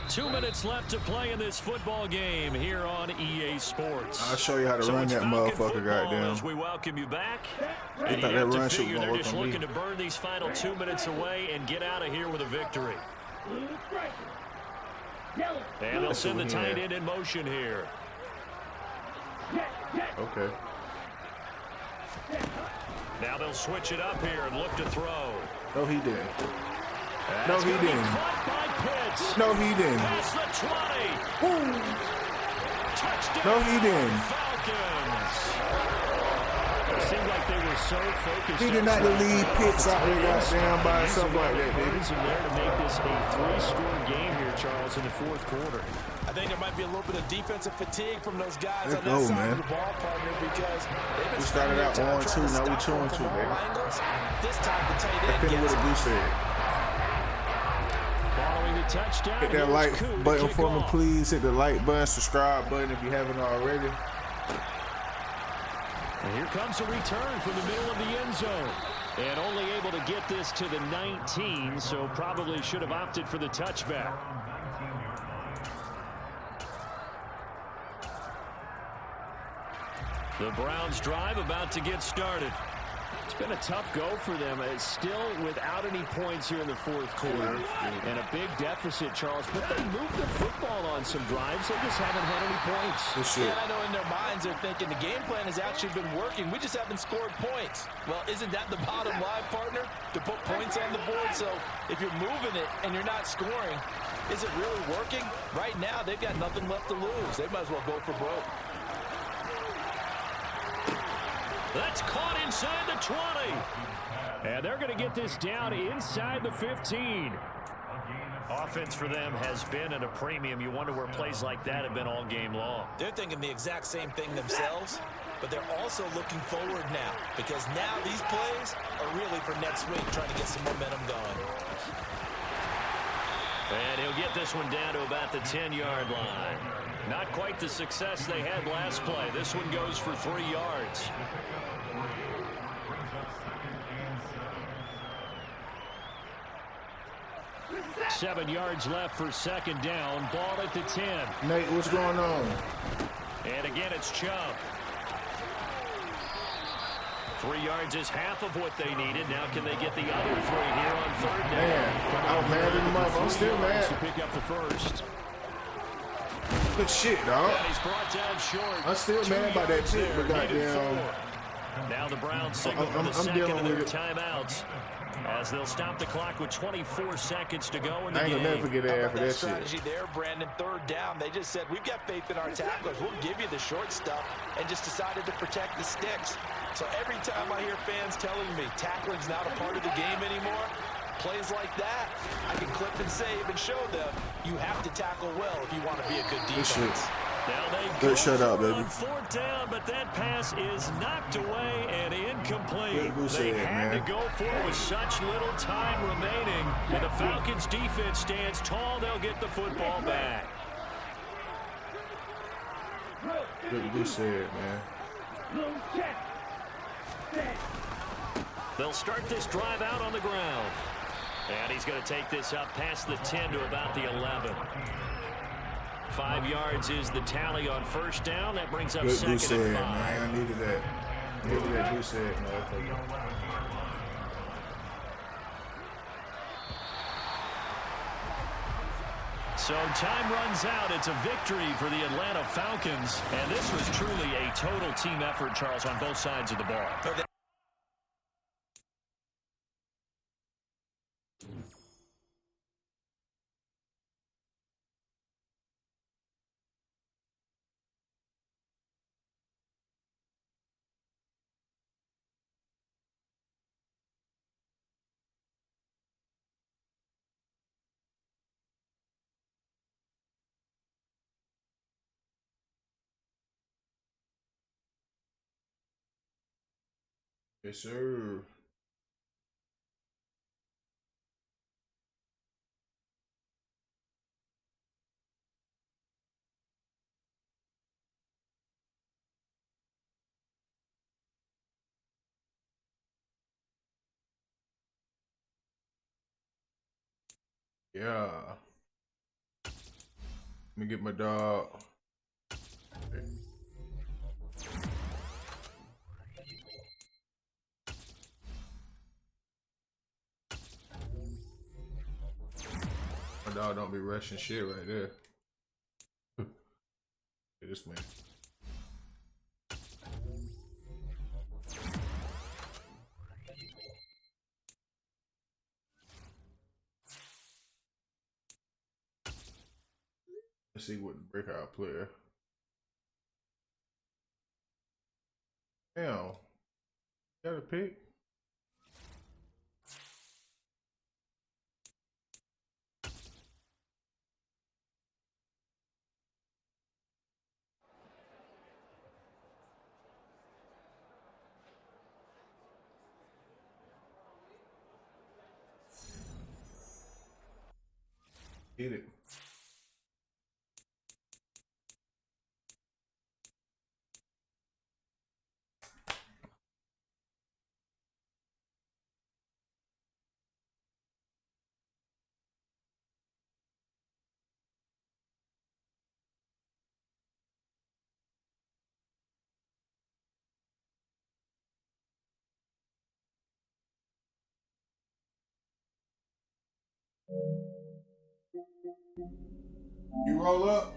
Two minutes left to play in this football game here on EA Sports. I'll show you how to run that motherfucker, goddamn. As we welcome you back. I And thought you that have run to shit figure was they're gonna just work on looking me. to burn these final 2 minutes away and get out of here with a victory. And they'll send the tight end in motion here. Okay. Now they'll switch it up here and look to throw. No, he didn't. No, That's he gonna be didn't. caught by Pitts. No, he didn't. Past the 20. Touchdown. No, he didn't. Falcons. It seemed like they were so focused. He did not lead Pitts out there goddamn by himself like that, baby. In there to make this a 3-score game here, Charles, in the fourth quarter. I think there might be a little bit of defensive fatigue from those guys Let's on that go, side man. of the ball, partner, because they've been We started out 1-2, now we 2-2, baby. This time the tight end Finish gets what a goose said. Following the touchdown, Hit that here's like Koo to button kick for me, off. please. Hit the like button, subscribe button if you haven't already. And here comes a return from the middle of the end zone. And only able to get this to the 19, so probably should have opted for the touchback. The Browns drive about to get started. It's been a tough go for them. It's still without any points here in the fourth quarter. And a big deficit, Charles. But they moved the football on some drives. They just haven't had any points. Good shit. And I know in their minds they're thinking the game plan has actually been working. We just haven't scored points. Well, isn't that the bottom line, partner? To put points on the board. So if you're moving it and you're not scoring, is it really working? Right now, they've got nothing left to lose. They might as well go for broke. That's caught inside the 20. And they're going to get this down inside the 15. Offense for them has been at a premium. You wonder where plays like that have been all game long. They're thinking the exact same thing themselves, but they're also looking forward now, because now these plays are really for next week, trying to get some momentum going. And he'll get this one down to about the 10-yard line. Not quite the success they had last play. This one goes for 3 yards. Seven yards left for second down. Ball at the 10. Nate, what's going on? And again, it's Chubb. 3 yards is half of what they needed. Now can they get the other 3 here on third down? Man, I'm mad in the mouth. I'm still mad. To pick up the first. Good shit, dog. And he's brought down short. I'm still 2 mad about that yards shit, there. but Needed goddamn. 4. Now the Browns signal for I'm the second dealing of their with it. timeouts as they'll stop the clock with 24 seconds to go in the I ain't game. gonna never forget How that about for that that strategy shit. there, Brandon? Third down, they just said, we've got faith in our tacklers. We'll give you the short stuff, and just decided to protect the sticks. So every time I hear fans telling me tackling's not a part of the game anymore, plays like that, I can clip and save and show them you have to tackle well if you want to be a good Good shit. defense. Now they Good go shut up, for it baby. on fourth down, but that pass is knocked away and incomplete. Good goose They egg, had man. to go for it with such little time remaining. And the Falcons defense stands tall. They'll get the football back. Good goose egg, man. They'll start this drive out on the ground. And he's going to take this up past the 10 to about the 11. 5 yards is the tally on first down. That brings up Good second goose and egg, 5. man. I needed that. Needed that goose egg, motherfucker. So time runs out. It's a victory for the Atlanta Falcons. And this was truly a total team effort, Charles, on both sides of the ball. Yes, sir. Yeah. Let me get my dog. My dog don't be rushing shit right there. This man. Let's see what the breakout player. Damn. Got a pick. Hit it. You roll up.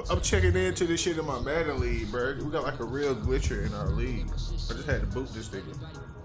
I'm checking into this shit in my Madden league, bro. We got like a real glitcher in our league. I just had to boot this nigga.